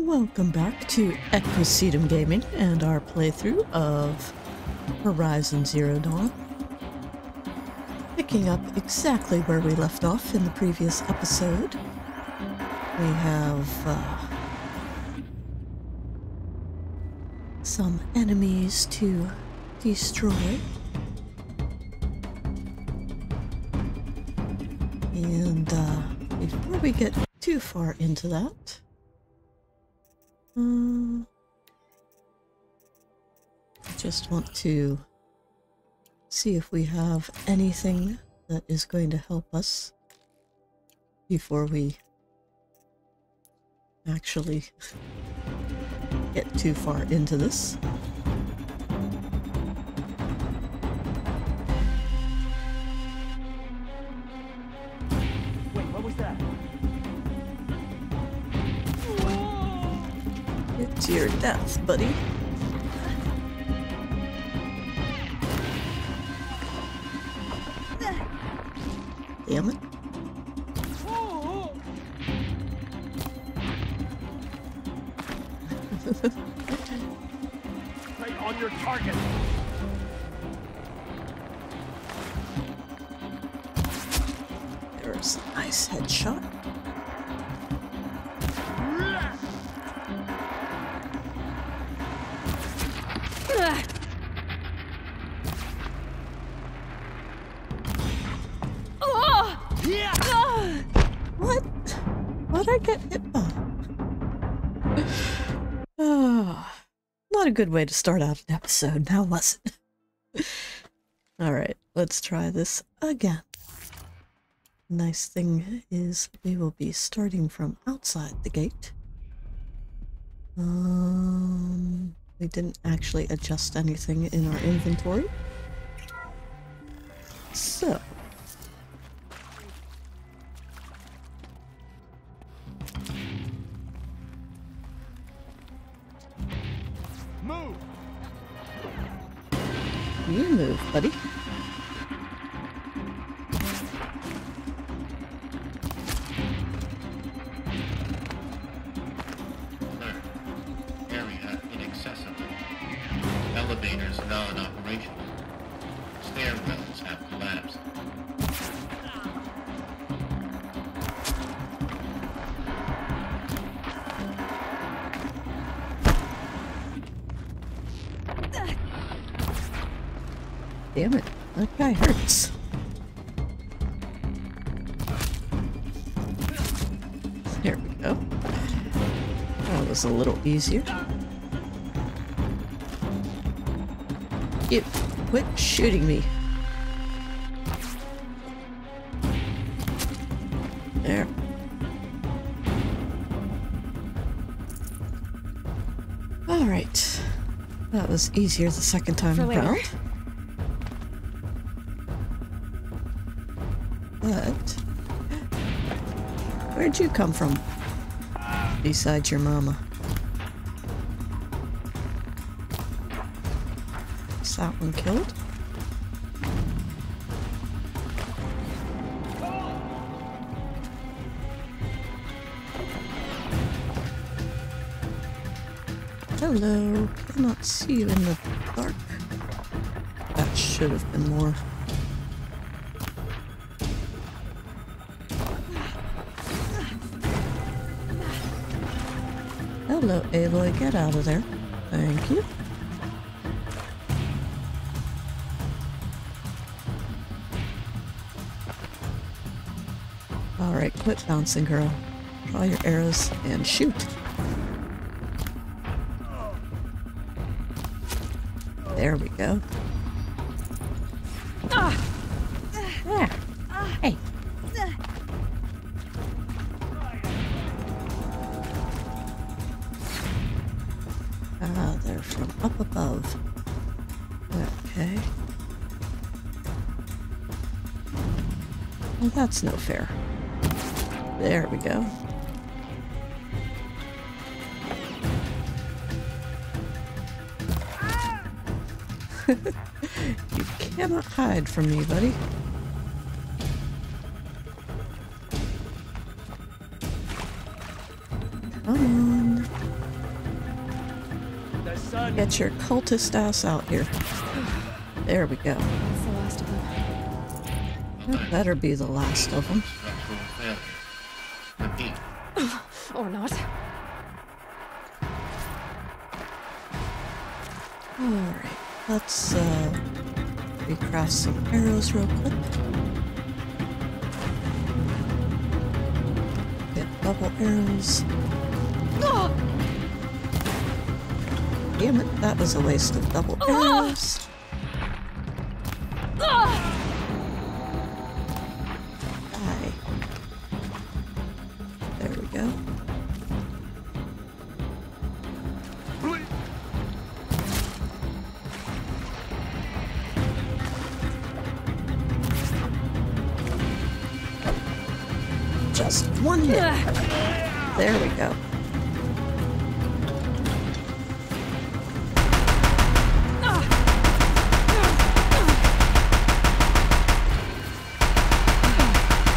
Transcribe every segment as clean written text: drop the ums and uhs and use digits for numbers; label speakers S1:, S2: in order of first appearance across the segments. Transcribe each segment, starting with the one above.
S1: Welcome back to Ep.22 Gaming and our playthrough of Horizon Zero Dawn. Picking up exactly where we left off in the previous episode. We have some enemies to destroy. And before we get too far into that, I just want to see if we have anything that is going to help us before we actually get too far into this.
S2: Wait, what was that?
S1: It's your death, buddy. Damn it.
S2: Stay on your target.
S1: There's a nice headshot. What? What'd I get hit by? Oh, not a good way to start out an episode, now was it? Alright, let's try this again. Nice thing is we will be starting from outside the gate. We didn't actually adjust anything in our inventory. So
S2: Move.
S1: you move, buddy.
S3: Area inaccessible. Elevators non-operational. Stairwells have collapsed.
S1: Damn it, that guy hurts. There we go. That was a little easier. You quit shooting me. There. Alright. That was easier the second time around. But where'd you come from? Besides your mama. Is that one killed? Hello. Cannot see you in the dark. That should have been more. Hello, Aloy, get out of there. Thank you. Alright, quit bouncing, girl. Draw your arrows and shoot. There we go. Yeah. Hey. Ah, they're from up above. Okay. Well, that's no fair. There we go. You cannot hide from me, buddy. Come on.
S2: son.
S1: Get your cultist ass out here. There we go.
S4: That's the last of them.
S1: That better be the last of them.
S3: Structural failure. Repeat.
S4: Or not.
S1: Alright, let's recraft some arrows real quick. Get double arrows. Damn it, that was a waste of double arrows. Die. There we go. Just one hit. There we go.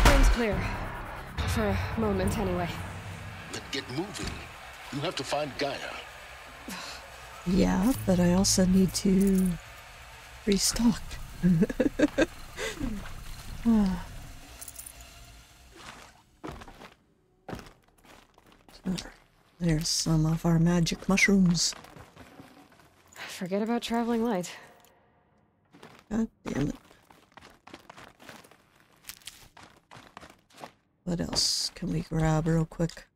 S4: Room's clear. For a moment, anyway.
S5: Then get moving. You have to find Gaia.
S1: Yeah, but I also need to restock. There's some of our magic mushrooms.
S4: Forget about traveling light.
S1: God damn it. What else can we grab real quick?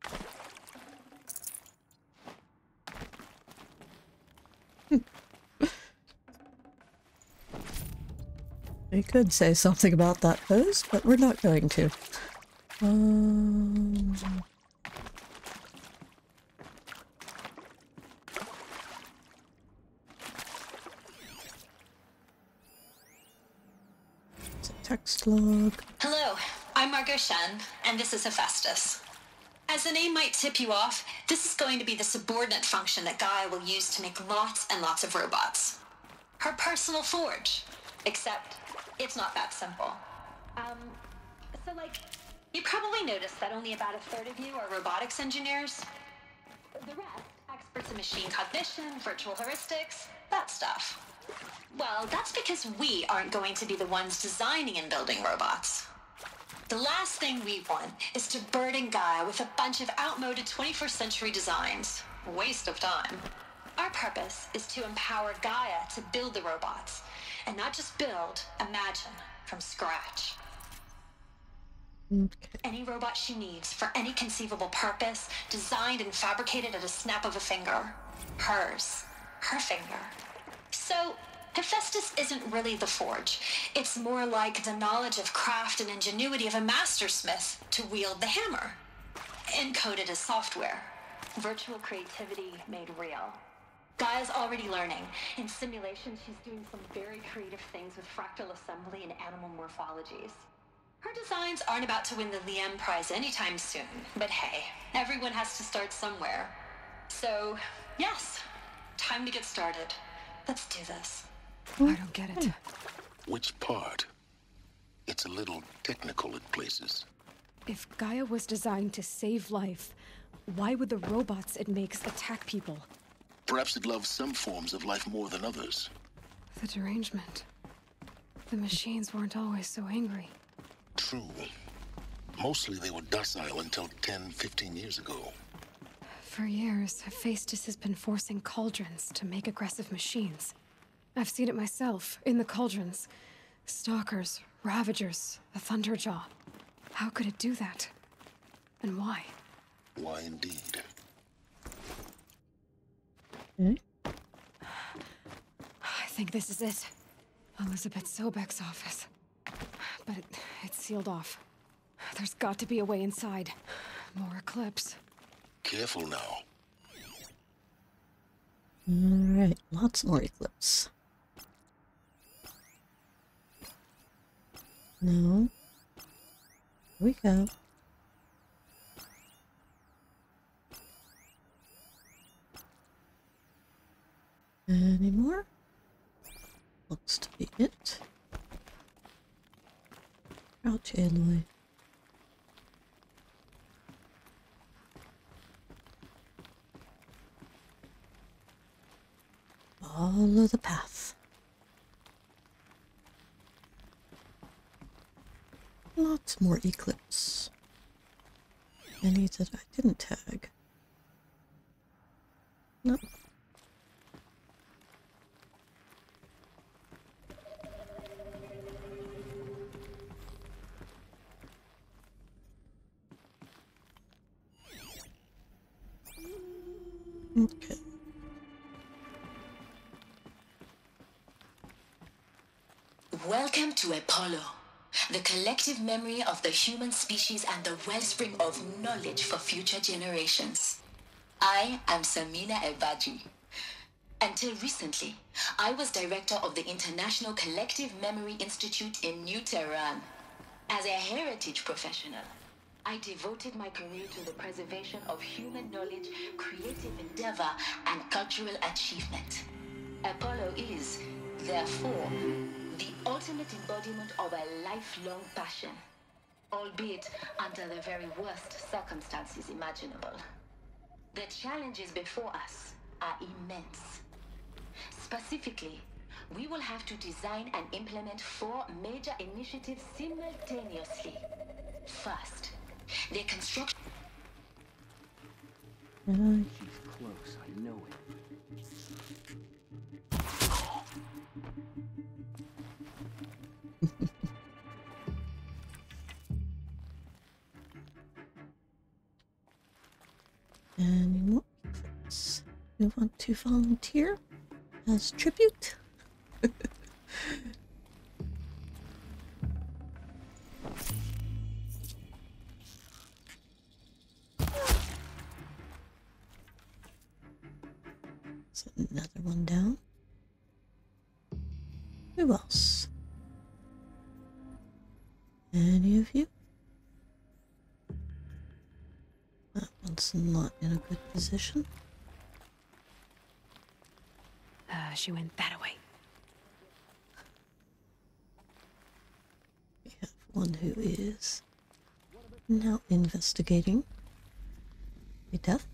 S1: We could say something about that pose, but we're not going to. It's a text log.
S6: Hello, I'm Margot Shen, and this is Hephaestus. As the name might tip you off, this is going to be the subordinate function that Gaia will use to make lots and lots of robots. Her personal forge. Except, it's not that simple. You probably noticed that only about a third of you are robotics engineers. The rest, experts in machine cognition, virtual heuristics, that stuff. Well, that's because we aren't going to be the ones designing and building robots. The last thing we want is to burden Gaia with a bunch of outmoded 21st century designs. Waste of time. Our purpose is to empower Gaia to build the robots, and not just build, imagine, from scratch.
S1: Okay.
S6: Any robot she needs for any conceivable purpose, designed and fabricated at a snap of a finger. Hers. Her finger. So, Hephaestus isn't really the forge. It's more like the knowledge of craft and ingenuity of a mastersmith to wield the hammer. Encoded as software. Virtual creativity made real. Gaia's already learning. In simulation, she's doing some very creative things with fractal assembly and animal morphologies. Her designs aren't about to win the Liam Prize anytime soon, but hey, everyone has to start somewhere. So, yes, time to get started. Let's do this.
S4: I don't get it.
S5: Which part? It's a little technical in places.
S4: If Gaia was designed to save life, why would the robots it makes attack people?
S5: Perhaps it loves some forms of life more than others.
S4: The derangement. The machines weren't always so angry.
S5: True. Mostly they were docile until 10, 15 years ago.
S4: For years, Hephaestus has been forcing cauldrons to make aggressive machines. I've seen it myself, in the cauldrons. Stalkers, Ravagers, a Thunderjaw. How could it do that? And why?
S5: Why indeed?
S4: I think this is it. Elizabeth Sobek's office. But it's sealed off. There's got to be a way inside. More Eclipse.
S5: Careful now.
S1: Alright, lots more Eclipse. No. Here we go. Any more? Looks to be it. Crouch, Aloy. Follow the path. Lots more Eclipse. Any that I didn't tag. Nope. Okay.
S6: Welcome to Apollo, the collective memory of the human species and the wellspring of knowledge for future generations. I am Samina Ebaji. Until recently, I was director of the International Collective Memory Institute in New Tehran. As a heritage professional, I devoted my career to the preservation of human knowledge, creative endeavor, and cultural achievement. Apollo is, therefore, the ultimate embodiment of a lifelong passion, albeit under the very worst circumstances imaginable. The challenges before us are immense. Specifically, we will have to design and implement 4 major initiatives simultaneously. First, the construction.
S7: She's close, I know it.
S1: Any more Eclipse? You want to volunteer as tribute? Is another one down? Who else? Any of you? That one's not in a good position.
S4: She went that way.
S1: We have one who is now investigating a death.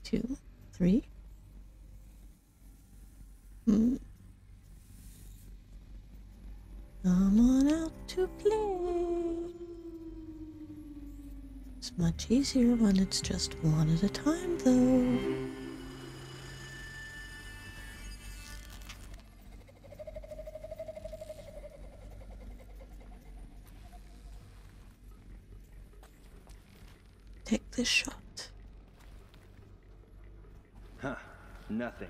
S1: 2, 3. Come on out to play. It's much easier when it's just one at a time, though. Take this shot.
S7: Huh, nothing.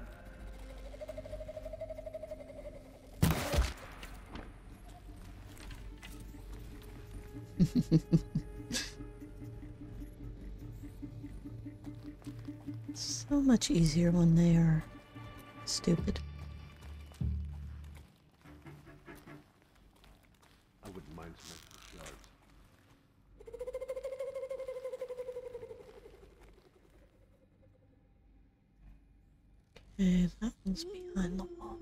S1: So much easier when they are stupid.
S2: I wouldn't mind some extra shards.
S1: Okay, that one's behind the wall.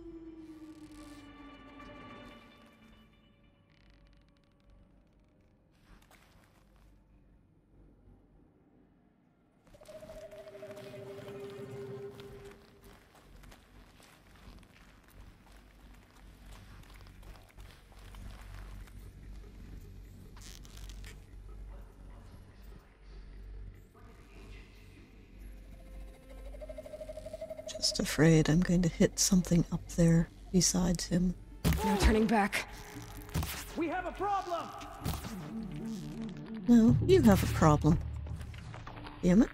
S1: Just afraid I'm going to hit something up there besides him.
S4: No turning back.
S2: We have a problem!
S1: No, you have a problem. Damn it.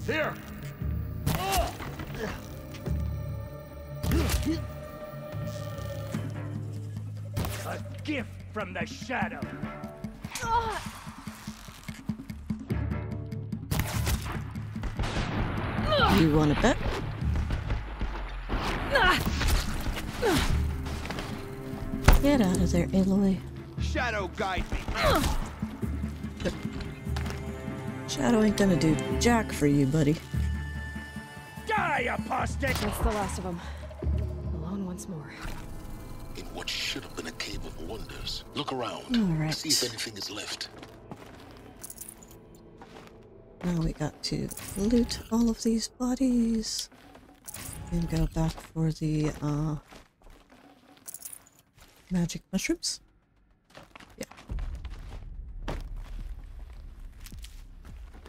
S2: Here! A gift from the Shadow!
S1: You want to bet? Get out of there, Aloy.
S7: Shadow guide me.
S1: Shadow ain't gonna do jack for you, buddy.
S2: Die, apostate!
S4: That's the last of them. Alone once more.
S5: In what should have been a cave of wonders. Look around.
S1: All right.
S5: See if anything is left.
S1: Now we got to loot all of these bodies and go back for the magic mushrooms. Yeah.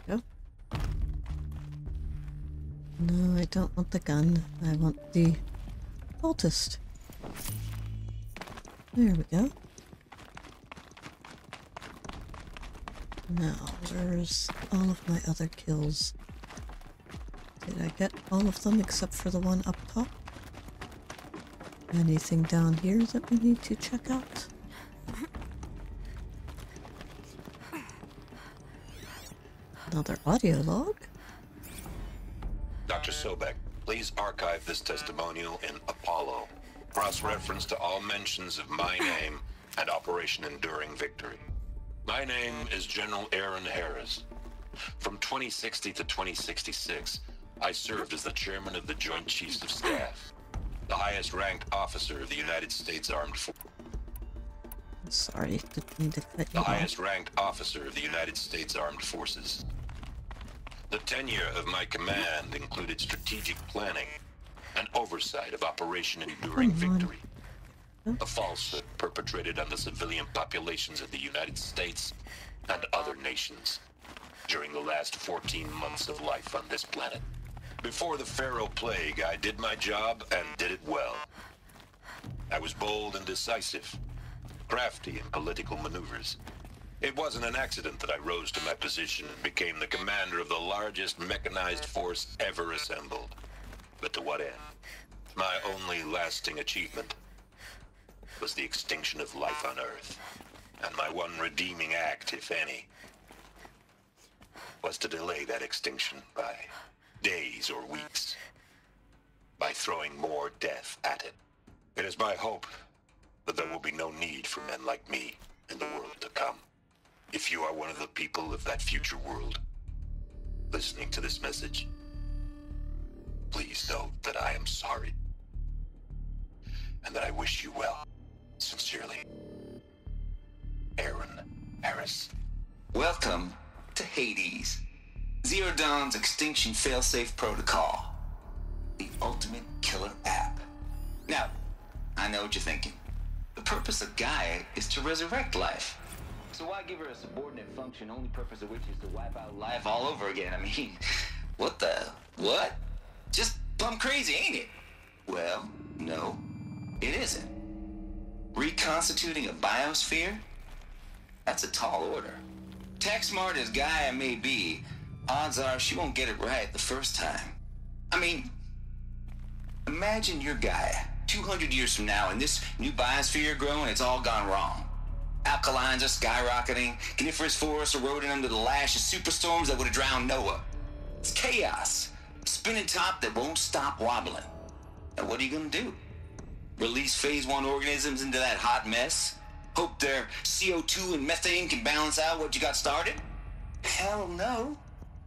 S1: Go. No, I don't want the gun. I want the cultist. There we go. Now, where's all of my other kills? Did I get all of them except for the one up top? Anything down here that we need to check out? Another audio log?
S8: Dr. Sobek, please archive this testimonial in Apollo. Cross-reference to all mentions of my name and Operation Enduring Victory. My name is General Aaron Harris. From 2060 to 2066, I served as the chairman of the Joint Chiefs of Staff, the highest-ranked officer of the United States Armed Forces.
S1: Sorry, didn't mean to cut you
S8: The
S1: off.
S8: highest-ranked officer of the United States Armed Forces. The tenure of my command included strategic planning and oversight of Operation Enduring
S1: Come on.
S8: Victory, a falsehood perpetrated on the civilian populations of the United States and other nations during the last 14 months of life on this planet. Before the Pharaoh Plague, I did my job and did it well. I was bold and decisive, crafty in political maneuvers. It wasn't an accident that I rose to my position and became the commander of the largest mechanized force ever assembled. But to what end? My only lasting achievement was the extinction of life on Earth. And my one redeeming act, if any, was to delay that extinction by days or weeks, by throwing more death at it. It is my hope that there will be no need for men like me in the world to come. If you are one of the people of that future world listening to this message, please know that I am sorry and that I wish you well. Sincerely, Aaron Harris.
S9: Welcome to Hades, Zero Dawn's extinction failsafe protocol, the ultimate killer app. Now, I know what you're thinking. The purpose of Gaia is to resurrect life. So why give her a subordinate function, only purpose of which is to wipe out life all over again? I mean, what? Just plumb crazy, ain't it? Well, no, it isn't. Reconstituting a biosphere? That's a tall order. Tech smart as Gaia may be, odds are she won't get it right the first time. I mean, imagine you're Gaia, 200 years from now, and this new biosphere you're growing, it's all gone wrong. Alkalines are skyrocketing, coniferous forests eroding under the lash of superstorms that would have drowned Noah. It's chaos, a spinning top that won't stop wobbling. Now what are you gonna do? Release phase 1 organisms into that hot mess? Hope their CO2 and methane can balance out what you got started? Hell no.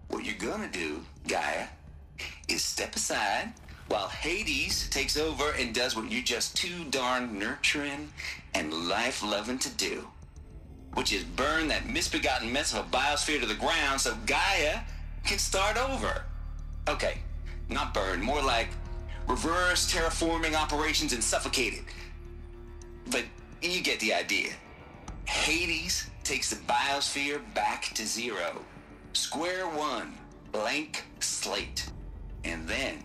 S9: What you're gonna do, Gaia, is step aside while Hades takes over and does what you're just too darn nurturing and life-loving to do, which is burn that misbegotten mess of a biosphere to the ground so Gaia can start over. Okay, not burn, more like reverse terraforming operations and suffocate it. But you get the idea. Hades takes the biosphere back to zero. Square one, blank slate. And then,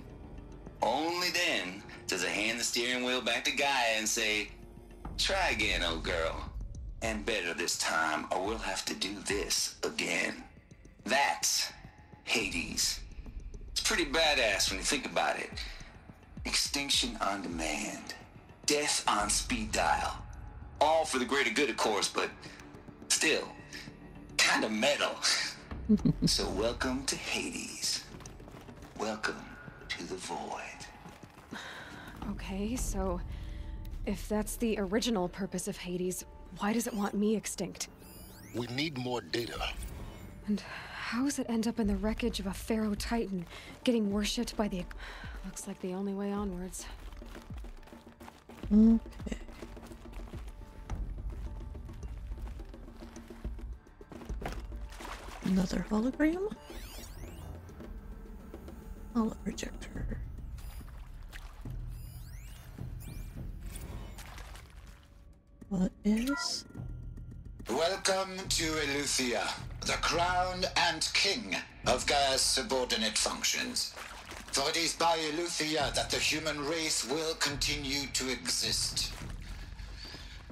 S9: only then, does it hand the steering wheel back to Gaia and say, try again, old girl. And better this time, or we'll have to do this again. That's Hades. It's pretty badass when you think about it. Extinction on demand. Death on speed dial. All for the greater good, of course, but still, kind of metal. So welcome to Hades. Welcome to the void.
S4: Okay, so if that's the original purpose of Hades, Why does it want me extinct?
S5: We need more data.
S4: And how does it end up in the wreckage of a Pharaoh Titan, getting worshipped by the... Looks like the only way onwards.
S1: Okay. Another hologram? Holo projector. What is?
S9: Welcome to Eleuthia, the crown and king of Gaia's subordinate functions. For it is by Eleuthia that the human race will continue to exist.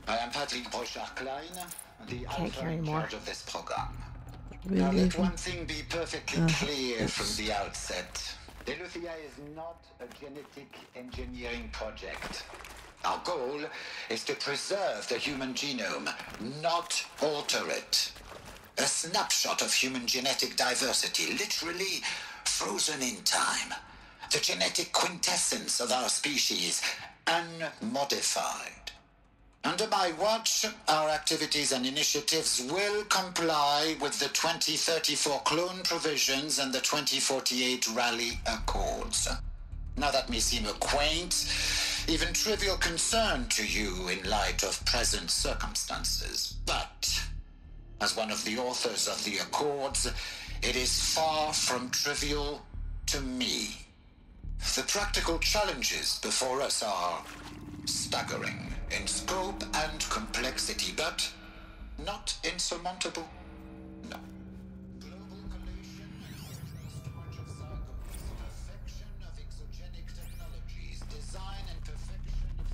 S9: I am Patrick Brochard-Klein, the Alpha in charge of this program. Now let one thing be perfectly clear from the outset. Eleuthia is not a genetic engineering project. Our goal is to preserve the human genome, not alter it. A snapshot of human genetic diversity, literally frozen in time. The genetic quintessence of our species, unmodified. Under my watch, our activities and initiatives will comply with the 2034 clone provisions and the 2048 Rally Accords. Now that may seem a quaint, even trivial concern to you in light of present circumstances, but as one of the authors of the Accords, it is far from trivial to me. The practical challenges before us are staggering in scope and complexity, but not insurmountable. No. Global collation, storage of cycles, perfection of exogenic technologies, design and perfection of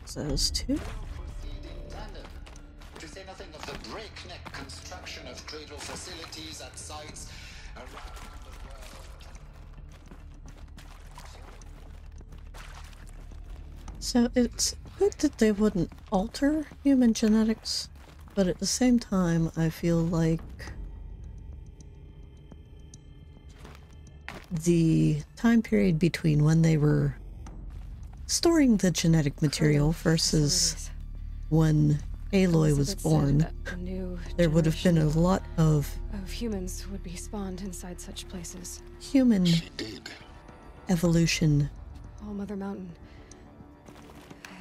S9: servitude.
S1: Those two.
S9: To say nothing of the breakneck construction of cradle facilities at sites around the world.
S1: So it's good that they wouldn't alter human genetics, but at the same time, I feel like the time period between when they were storing the genetic material versus when Aloy was born, there would have been a lot of
S4: humans would be spawned inside such places.
S1: Human evolution.
S4: All Mother Mountain.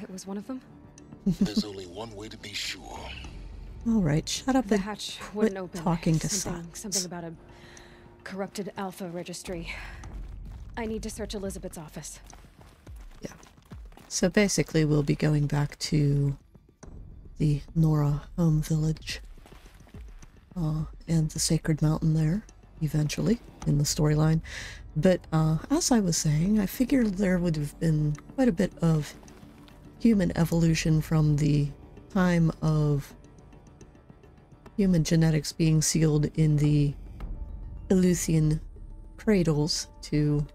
S4: It was one of them?
S5: There's only one way to be sure.
S1: Alright, shut up
S4: The
S1: and
S4: hatch
S1: quit
S4: wouldn't open.
S1: talking to Science.
S4: Something about a corrupted Alpha Registry. I need to search Elizabeth's office.
S1: Yeah. So basically we'll be going back to the Nora home village and the sacred mountain there eventually in the storyline. But as I was saying, I figured there would have been quite a bit of human evolution from the time of human genetics being sealed in the Eleuthian cradles to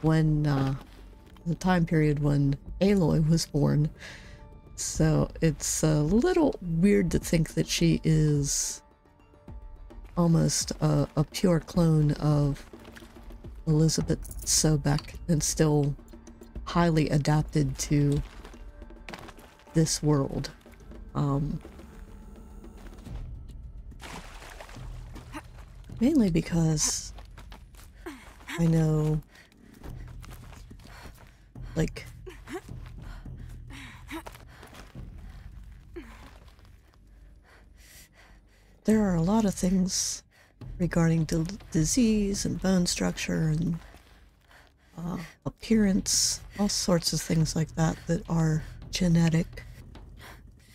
S1: when the time period when Aloy was born. So it's a little weird to think that she is almost a pure clone of Elizabeth Sobek and still highly adapted to this world. Mainly because I know, like, there are a lot of things regarding disease and bone structure and appearance, all sorts of things like that that are genetic.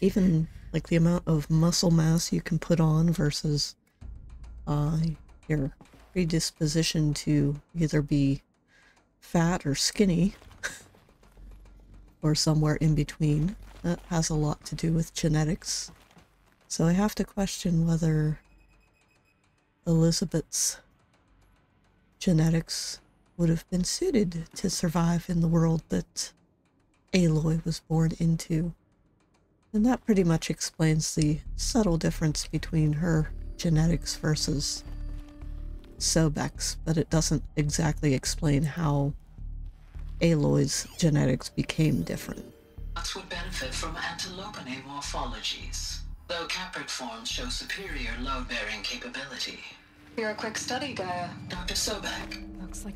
S1: Even like the amount of muscle mass you can put on versus your predisposition to either be fat or skinny or somewhere in between. That has a lot to do with genetics. So I have to question whether Elizabeth's genetics would have been suited to survive in the world that Aloy was born into. And that pretty much explains the subtle difference between her genetics versus Sobex, but it doesn't exactly explain how Aloy's genetics became different.
S10: Nuts would benefit from antilopinae morphologies, though caprid forms show superior load-bearing capability.
S4: You're a quick study, Gaia.
S10: Dr. Sobek,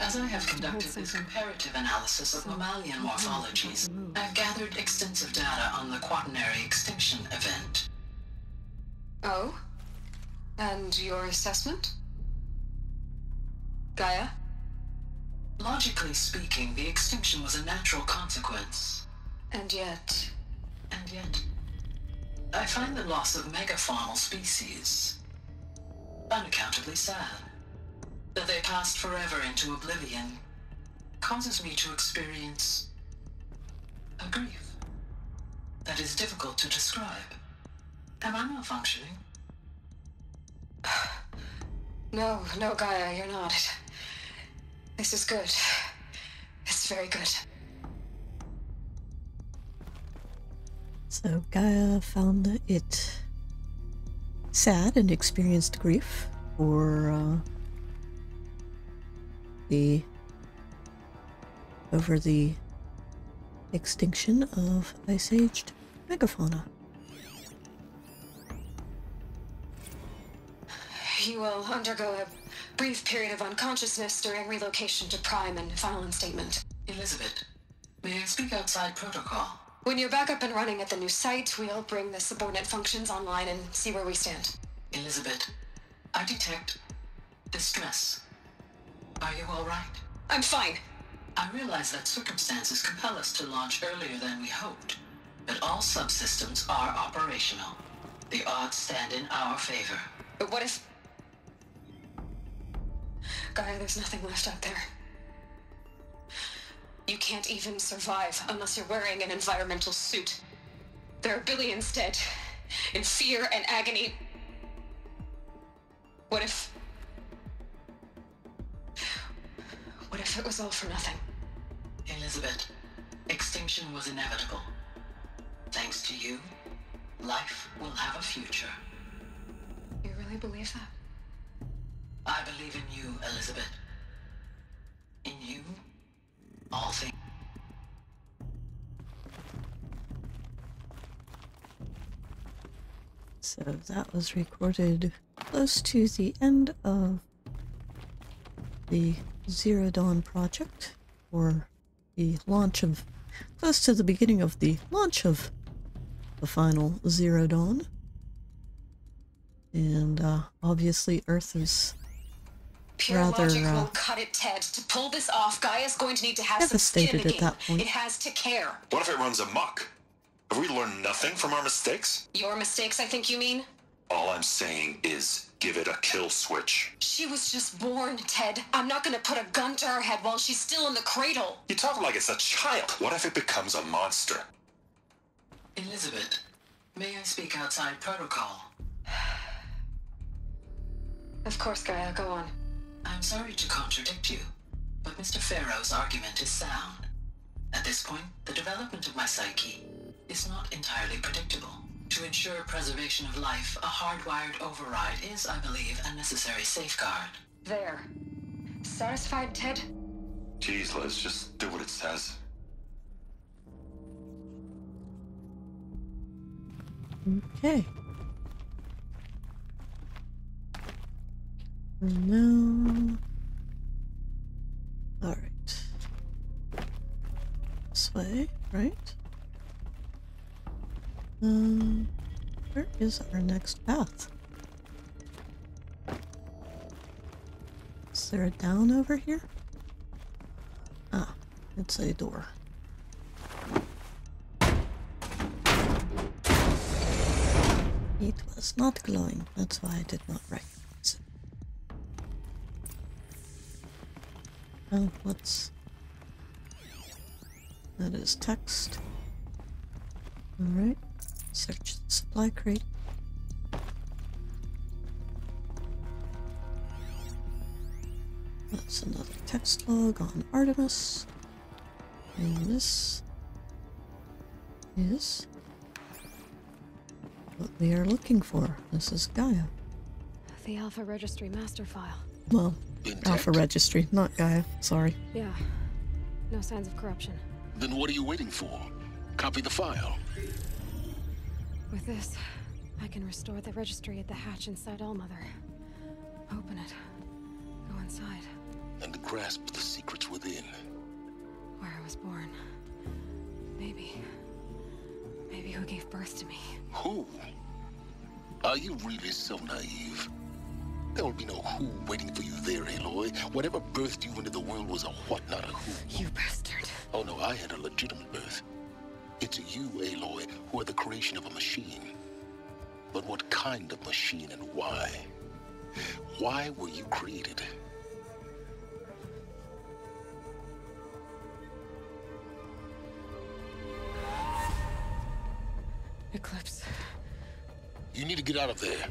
S10: as I have conducted this comparative analysis of mammalian morphologies, I've gathered extensive data on the quaternary extinction event.
S4: Oh? And your assessment? Gaia?
S10: Logically speaking, the extinction was a natural consequence.
S4: And yet,
S10: I find the loss of megafaunal species unaccountably sad. That they passed forever into oblivion causes me to experience a grief that is difficult to describe. Am I malfunctioning?
S4: No, Gaia, you're not. This is good. It's very good.
S1: So Gaia found it sad and experienced grief for over the extinction of ice-aged megafauna.
S4: You will undergo a brief period of unconsciousness during relocation to Prime and final instatement.
S10: Elizabeth, may I speak outside protocol?
S4: When you're back up and running at the new site, we'll bring the subordinate functions online and see where we stand.
S10: Elizabeth, I detect distress. Are you all right?
S4: I'm fine.
S10: I realize that circumstances compel us to launch earlier than we hoped, but all subsystems are operational. The odds stand in our favor.
S4: But what if... Gaia, there's nothing left out there. You can't even survive unless you're wearing an environmental suit. There are billions dead, in fear and agony. What if it was all for nothing?
S10: Elizabeth, extinction was inevitable. Thanks to you, life will have a future.
S4: You really believe that?
S10: I believe in you, Elizabeth. In you, all things.
S1: So that was recorded close to the end of the Zero Dawn project, or the launch of, close to the beginning of the launch of the final Zero Dawn. And obviously Earth is
S4: Pure
S1: rather
S4: logic won't cut it, Ted. To pull this off, Gaia's going to need to have some skin in the
S1: devastated
S4: game.
S1: at that point.
S4: It has to care.
S8: What if it runs amok? Have we learned nothing from our mistakes?
S4: Your mistakes, I think you mean?
S8: All I'm saying is give it a kill switch.
S4: She was just born, Ted. I'm not gonna put a gun to her head while she's still in the cradle.
S8: You talk like it's a child. What if it becomes a monster?
S10: Elizabeth, may I speak outside protocol?
S4: Of course, Gaia, go on.
S10: I'm sorry to contradict you, but Mr. Farrow's argument is sound. At this point, the development of my psyche is not entirely predictable. To ensure preservation of life, a hardwired override is, I believe, a necessary safeguard.
S4: There. Satisfied, Ted?
S8: Jeez, Liz, just do what it says.
S1: okay. No. All right. This way, right? Where is our next path? Is there a down over here? Ah, it's a door. It was not glowing, that's why I did not recognize it. Oh, what's... that is text. Alright. Search the supply crate. That's another text log on Artemis. And this is what we are looking for. This is Gaia.
S4: The Alpha Registry master file.
S1: Well,
S5: Intact?
S1: Alpha Registry, not Gaia. Sorry.
S4: Yeah. No signs of corruption.
S5: Then what are you waiting for? Copy the file.
S4: With this, I can restore the registry at the hatch inside Allmother. Open it. Go inside.
S5: And grasp the secrets within.
S4: Where I was born. Maybe who gave birth to me.
S5: Who? Are you really so naive? There will be no who waiting for you there, Aloy. Whatever birthed you into the world was a what, not a who.
S4: You bastard.
S5: Oh no, I had a legitimate birth. It's you, Aloy, who are the creation of a machine. But what kind of machine and why? Why were you created?
S4: Eclipse.
S5: You need to get out of there.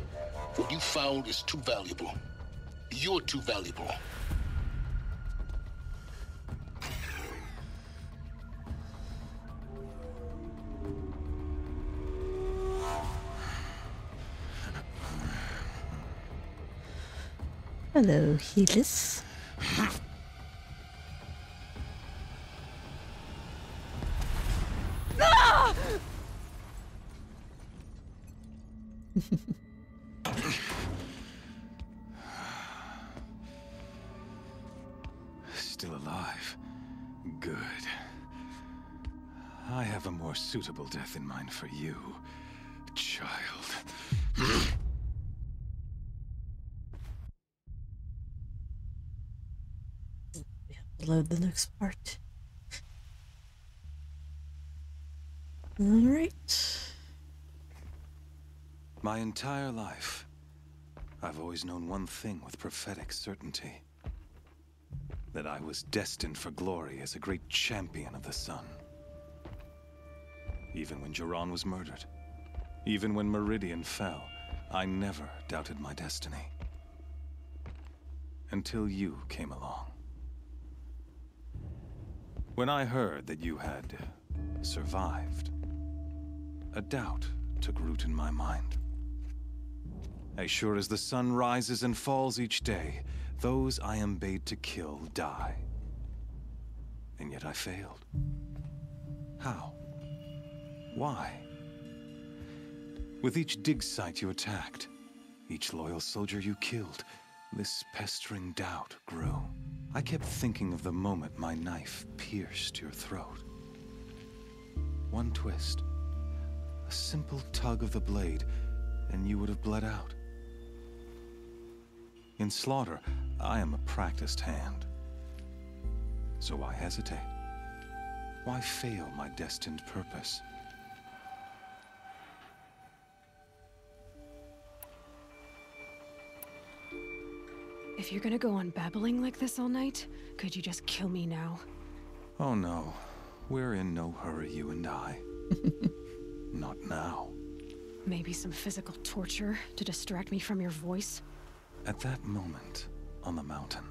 S5: What you found is too valuable. You're too valuable.
S1: Hello, Helis.
S11: Still alive. Good. I have a more suitable death in mind for you, child.
S1: We have to load the next part. Alright.
S11: My entire life, I've always known one thing with prophetic certainty. That I was destined for glory as a great champion of the sun. Even when Jiran was murdered, even when Meridian fell, I never doubted my destiny. Until you came along. When I heard that you had survived, a doubt took root in my mind. As sure as the sun rises and falls each day, those I am bade to kill die. And yet I failed. How? Why? With each dig site you attacked, each loyal soldier you killed, this pestering doubt grew. I kept thinking of the moment my knife pierced your throat. One twist, a simple tug of the blade, and you would have bled out. In slaughter, I am a practiced hand. So why hesitate? Why fail my destined purpose?
S4: If you're gonna go on babbling like this all night, could you just kill me now?
S11: Oh no, we're in no hurry, you and I. Not now.
S4: Maybe some physical torture to distract me from your voice?
S11: At that moment, on the mountain,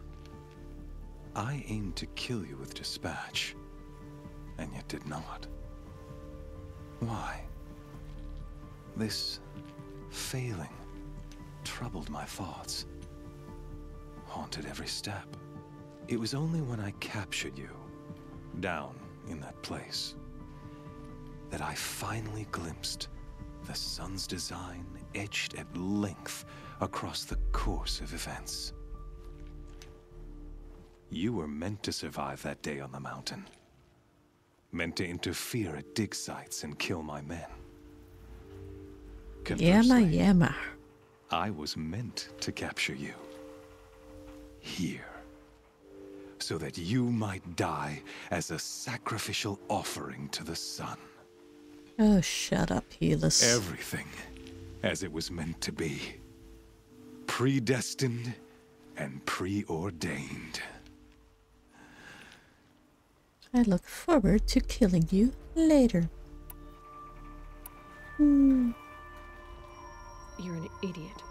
S11: I aimed to kill you with dispatch, and yet did not. Why? This failing troubled my thoughts, haunted every step. It was only when I captured you, down in that place, that I finally glimpsed the sun's design etched at length across the course of events. You were meant to survive that day on the mountain. Meant to interfere at dig sites and kill my men.
S1: Yama.
S11: I was meant to capture you. Here. So that you might die as a sacrificial offering to the sun.
S1: Oh, shut up, Helis.
S11: Everything as it was meant to be. Predestined and preordained.
S1: I look forward to killing you later.
S4: You're an idiot.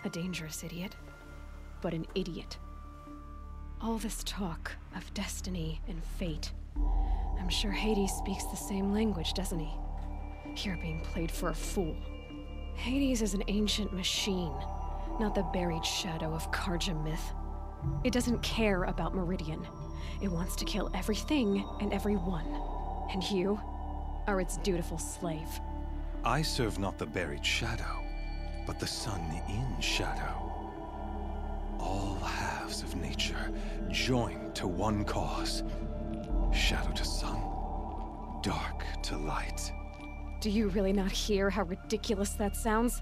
S4: A dangerous idiot. But an idiot. All this talk of destiny and fate. I'm sure Hades speaks the same language, doesn't he? You're being played for a fool. Hades is an ancient machine. not the buried shadow of Carja myth. It doesn't care about Meridian. It wants to kill everything and everyone. And you are its dutiful slave.
S11: I serve not the buried shadow, but the sun in shadow. All halves of nature joined to one cause. Shadow to sun, dark to light.
S4: Do you really not hear how ridiculous that sounds?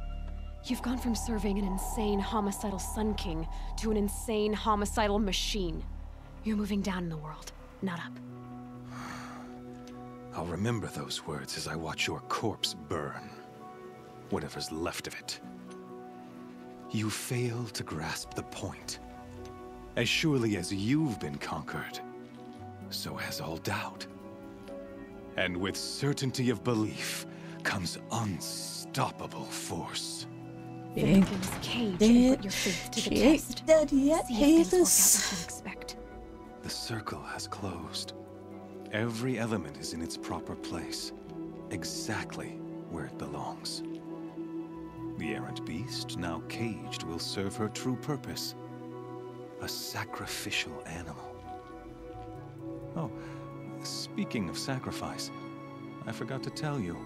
S4: You've gone from serving an insane homicidal Sun King to an insane homicidal machine. You're moving down in the world, not up.
S11: I'll remember those words as I watch your corpse burn. Whatever's left of it. You fail to grasp the point. As surely as you've been conquered, so has all doubt. And with certainty of belief comes unstoppable force.
S4: Think in this cage and put your faith to the test.
S1: Dead yet,
S4: See if things work out as you expect.
S11: The circle has closed. Every element is in its proper place, exactly where it belongs. The errant beast, now caged, will serve her true purpose. A sacrificial animal. Oh, speaking of sacrifice, I forgot to tell you.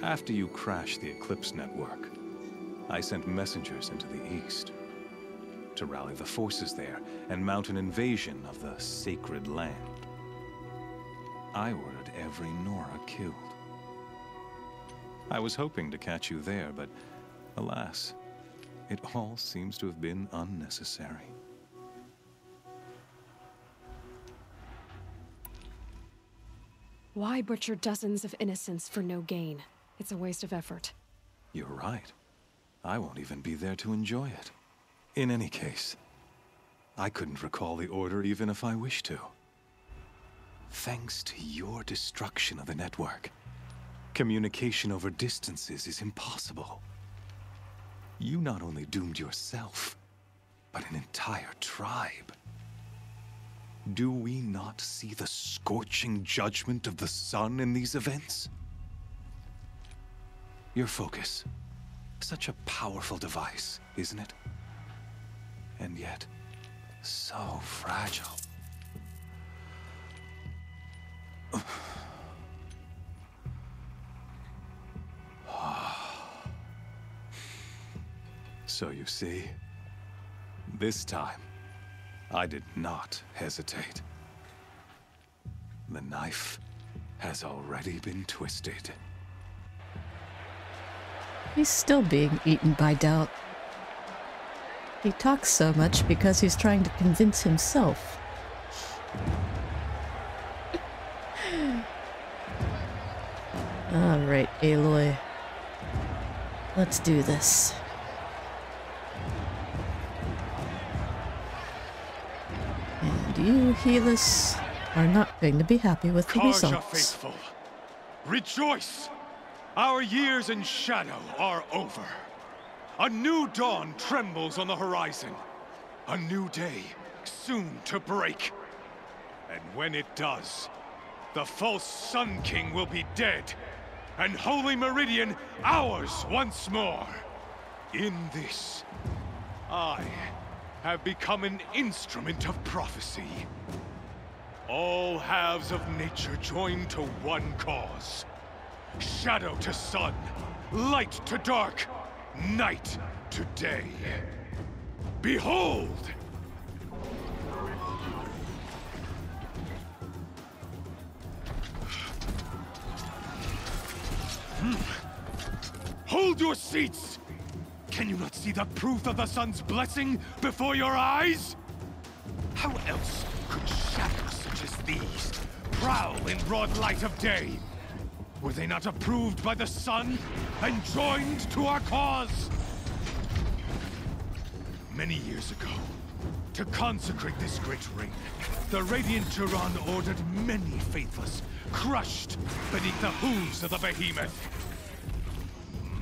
S11: After you crashed the Eclipse network, I sent messengers into the east to rally the forces there and mount an invasion of the sacred land. I ordered every Nora killed. I was hoping to catch you there, but alas, it all seems to have been unnecessary.
S4: Why butcher dozens of innocents for no gain? It's a waste of effort.
S11: You're right. I won't even be there to enjoy it. In any case, I couldn't recall the order even if I wished to. Thanks to your destruction of the network, communication over distances is impossible. You not only doomed yourself, but an entire tribe. Do we not see the scorching judgment of the sun in these events? Your focus. Such a powerful device, isn't it? And yet, so fragile. So you see, this time, I did not hesitate. The knife has already been twisted.
S1: He's still being eaten by doubt. He talks so much because he's trying to convince himself. Alright, Aloy. Let's do this. And you, Helis, are not going to be happy with the
S2: Carja
S1: results.
S2: faithful, rejoice! Our years in shadow are over. A new dawn trembles on the horizon. A new day soon to break. And when it does, the false Sun King will be dead, and Holy Meridian ours once more. In this, I have become an instrument of prophecy. All halves of nature join to one cause. Shadow to sun, light to dark, night to day. Behold! Hold your seats! Can you not see the proof of the sun's blessing before your eyes? How else could shadows such as these prowl in broad light of day? Were they not approved by the sun and joined to our cause? Many years ago, to consecrate this great ring, the Radiant Turan ordered many faithless, crushed beneath the hooves of the behemoth.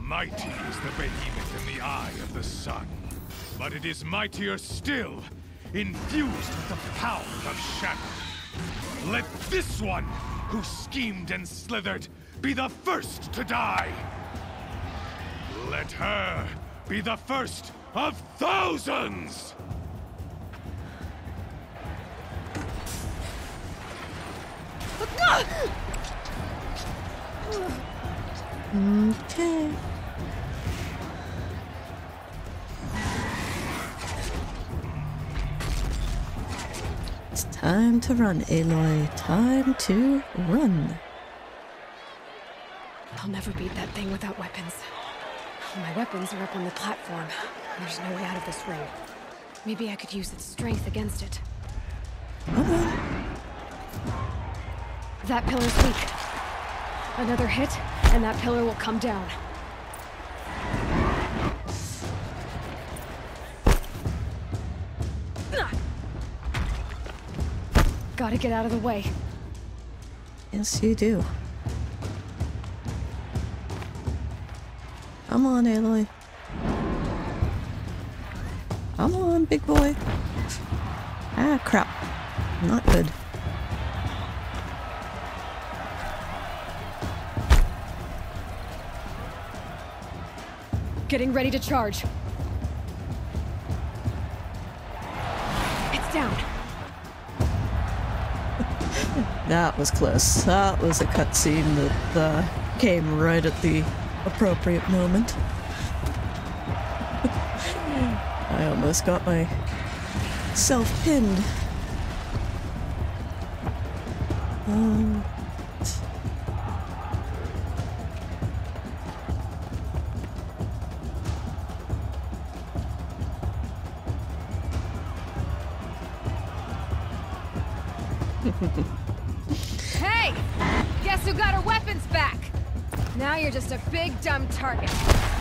S2: Mighty is the behemoth in the eye of the sun, but it is mightier still, infused with the power of shadow. Let this one, who schemed and slithered, be the first to die. Let her be the first of thousands!
S1: Okay. It's time to run, Aloy. Time to run.
S4: I'll never beat that thing without weapons. My weapons are up on the platform. There's no way out of this ring. Maybe I could use its strength against it.
S1: Okay.
S4: That pillar's weak. Another hit, and that pillar will come down. Gotta get out of the way.
S1: Yes, you do. Come on, Aloy. Come on, big boy. Ah, crap. Not good.
S4: Getting ready to charge. It's down.
S1: That was close. That was a cutscene that came right at the appropriate moment. I almost got myself pinned.
S4: Hey! Guess who got her weapons back? Now you're just a big dumb target.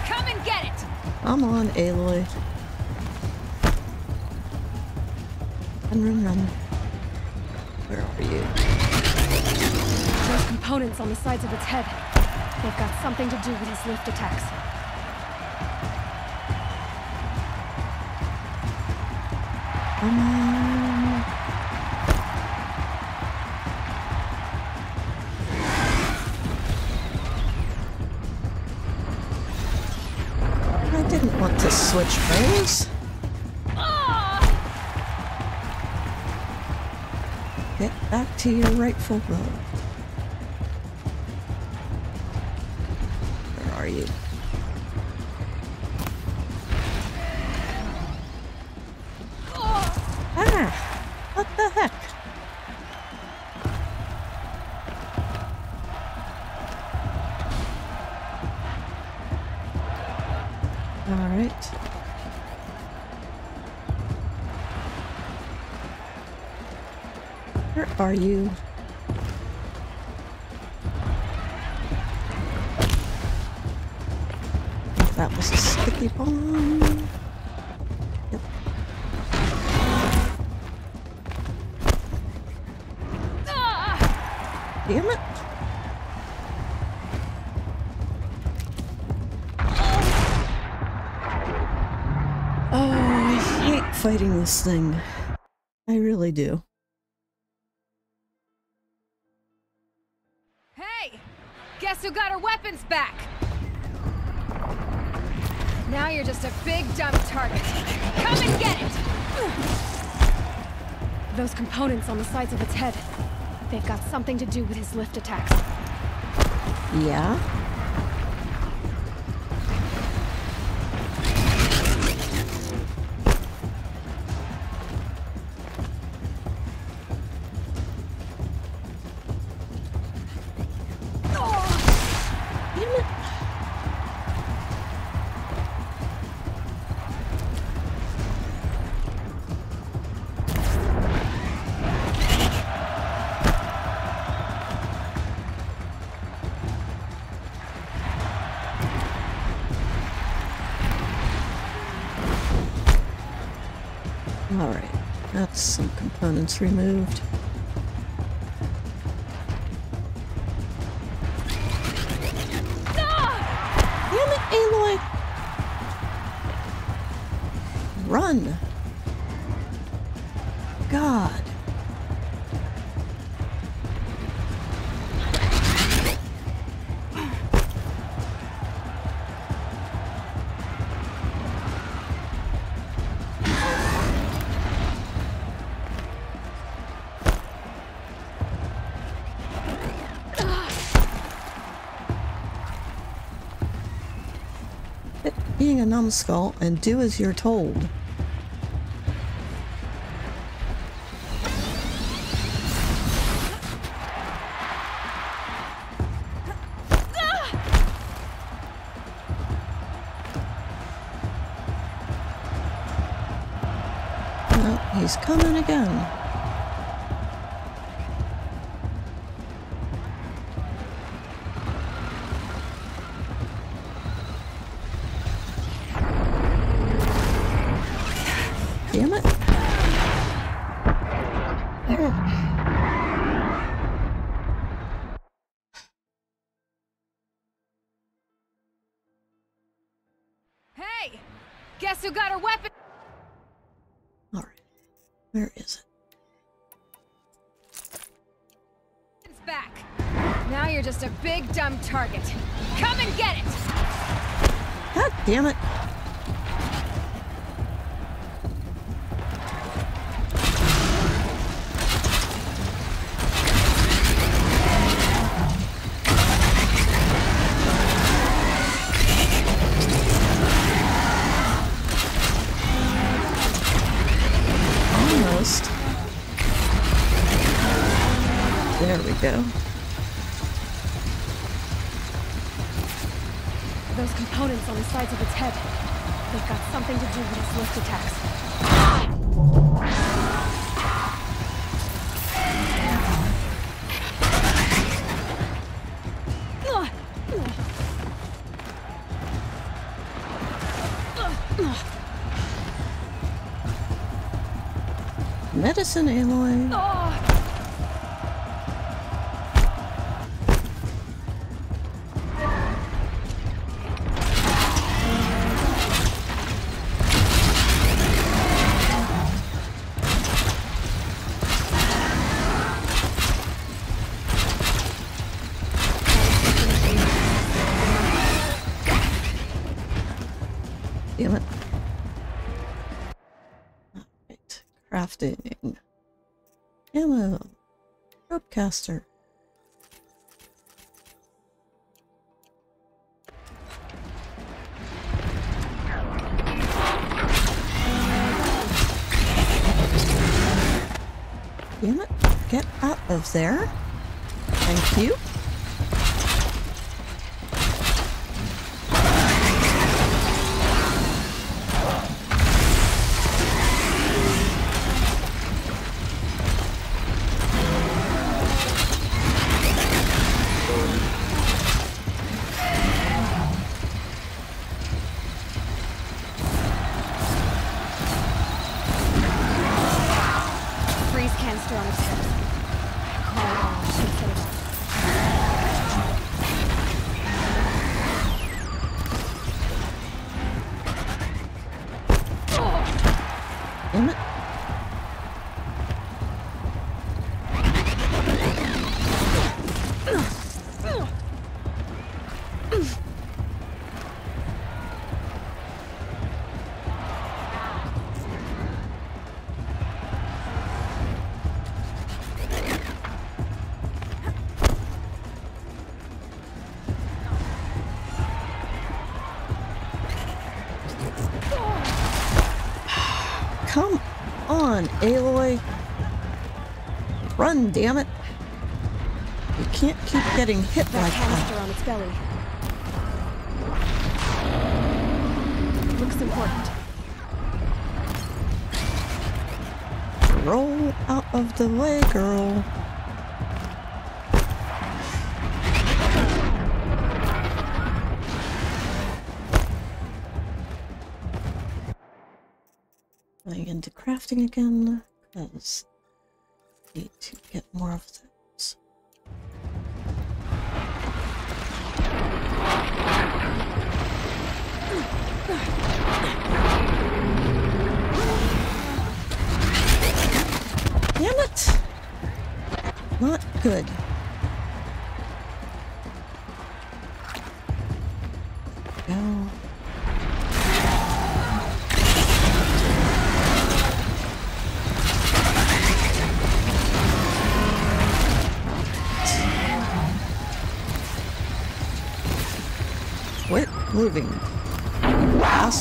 S4: Come and get it!
S1: Come on, Aloy. Run. Where are you?
S4: Those components on the sides of its head. They've got something to do with his lift attacks.
S1: Come on. I didn't want to switch those. Get back to your rightful role. Where are you? Ah! What the heck? All right. Where are you? That was a sticky bomb. Yep. Damn it. Oh, I hate fighting this thing. I really do.
S4: Hey! Guess who got her weapons back? Now you're just a big dumb target. Come and get it! Those components on the sides of its head. They've got something to do with his lift attacks.
S1: Yeah? Alright, that's some components removed. Damn it, Aloy! Run! God. being a numbskull and do as you're told. No, he's coming again. Damn it.
S4: Hey! Guess who got her weapon?
S1: Alright. Where is it?
S4: It's back. Now you're just a big dumb target. Come and get it!
S1: God damn it. Almost. There we go.
S4: Those components on the sides of its head. They've got something to do with its lift attacks.
S1: Medicine, Aloy. Damn it. Alright. Crafting. Ammo. Rope caster. Damn it. Get out of there. Thank you.
S4: Freeze canister on its head. Call it on. Should set it off.
S1: Damn it. Come on, Aloy. Run, damn it. You can't keep getting hit like
S4: Canister
S1: that.
S4: on its belly. Looks important.
S1: Roll out of the way, girl. Going into crafting again, because I need to get more of those. Damn it! Not good. Go. Quit moving.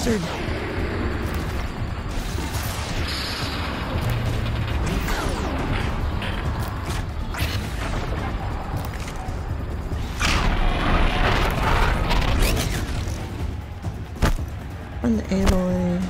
S1: bastard. An Aloy.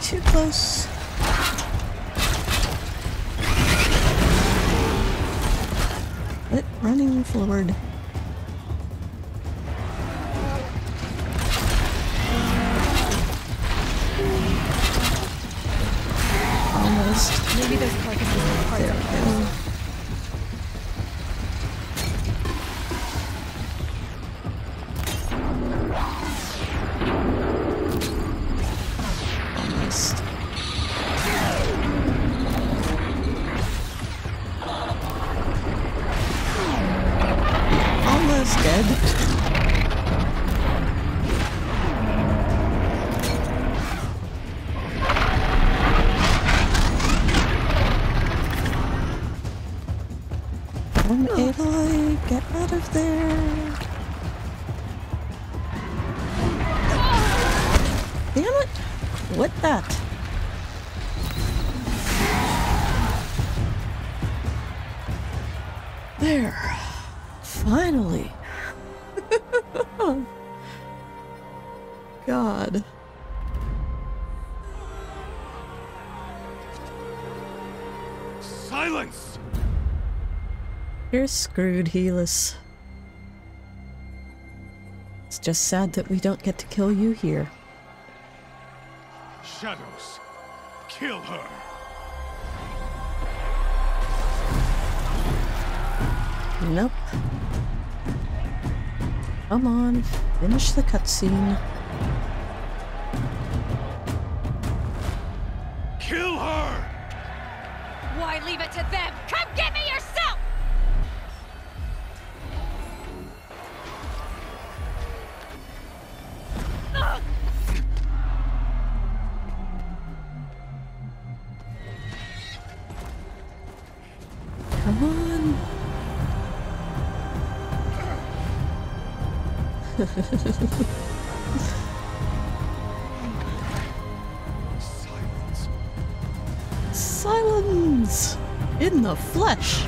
S1: Too close. Quit running forward. Almost.
S4: Maybe those carcasses are part of it.
S1: Almost. Almost dead. Come, Aloy, get out of there. Damn it! What that? There. Finally. God.
S2: Silence!
S1: You're screwed, Helis. It's just sad that we don't get to kill you here.
S2: Shadows, kill her!
S1: Nope. Come on, finish the cutscene.
S2: Kill her!
S4: Why leave it to them? Come get me yourself!
S1: Come on.
S2: Silence.
S1: Silence in the flesh.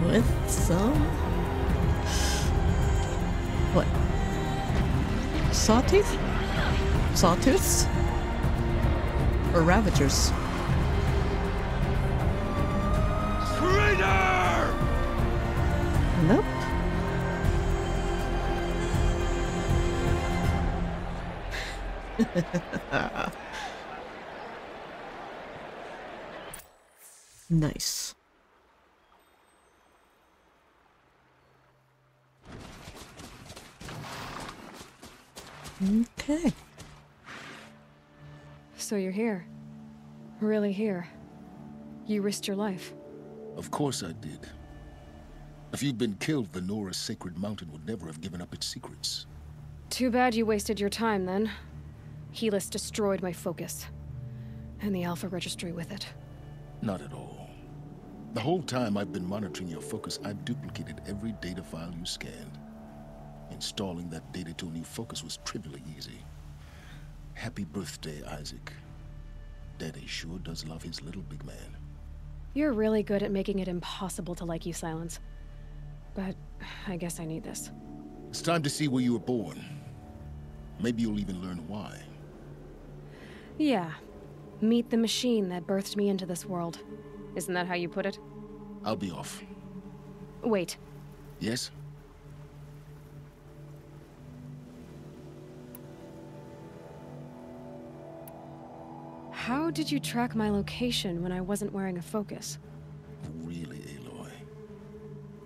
S1: With some what? Sawteeth? Sawtooths? Or Ravagers?
S2: Traitor!
S1: Nope. Nice. Okay.
S4: So you're here. Really here. You risked your life.
S5: Of course I did. If you'd been killed, the Nora Sacred Mountain would never have given up its secrets.
S4: Too bad you wasted your time, then. Helis destroyed my focus. And the Alpha Registry with it.
S5: Not at all. The whole time I've been monitoring your focus, I've duplicated every data file you scanned. Installing that data to a new focus was trivially easy. Happy birthday, Isaac. Daddy sure does love his little big man.
S4: You're really good at making it impossible to like you, Silence. But I guess I need this.
S5: It's time to see where you were born. Maybe you'll even learn why.
S4: Yeah. Meet the machine that birthed me into this world. Isn't that how you put it?
S5: I'll be off.
S4: Wait.
S5: Yes?
S4: How did you track my location when I wasn't wearing a focus?
S5: Really, Aloy?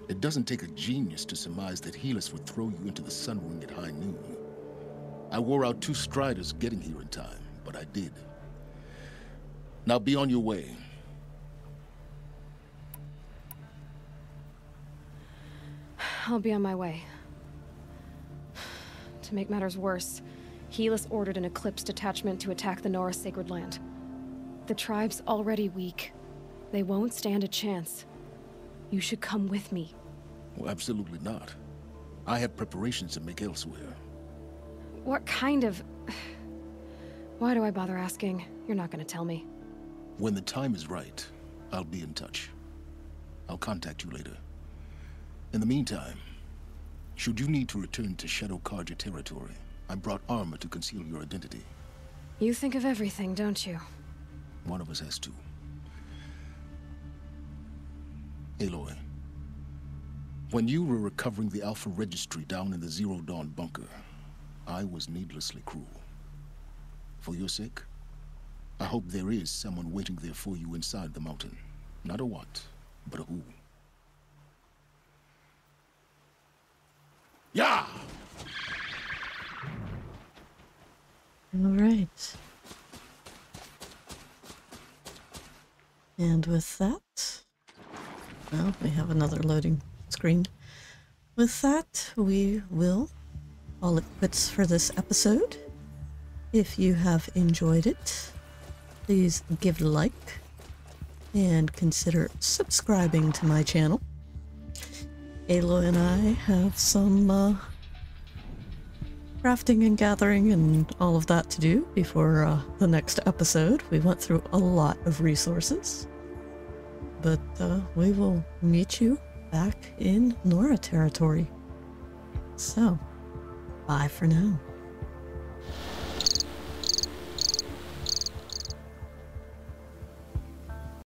S5: It doesn't take a genius to surmise that Helis would throw you into the sun ring at high noon. I wore out 2 striders getting here in time, but I did. Now be on your way.
S4: I'll be on my way. To make matters worse, Helis ordered an Eclipse detachment to attack the Nora Sacred Land. The tribe's already weak. They won't stand a chance. You should come with me.
S5: Well, absolutely not. I have preparations to make elsewhere.
S4: What kind of... Why do I bother asking? You're not gonna tell me.
S5: When the time is right, I'll be in touch. I'll contact you later. In the meantime, should you need to return to Shadow Carja territory, I brought armor to conceal your identity.
S4: You think of everything, don't you?
S5: One of us has to. Aloy, when you were recovering the Alpha Registry down in the Zero Dawn bunker, I was needlessly cruel. For your sake, I hope there is someone waiting there for you inside the mountain. Not a what, but a who. Yeah!
S1: All right. And with that, well, we have another loading screen. With that, we will call it quits for this episode. If you have enjoyed it, please give it a like and consider subscribing to my channel. Aloy and I have some crafting and gathering and all of that to do before the next episode. We went through a lot of resources, but we will meet you back in Nora territory. So, bye for now.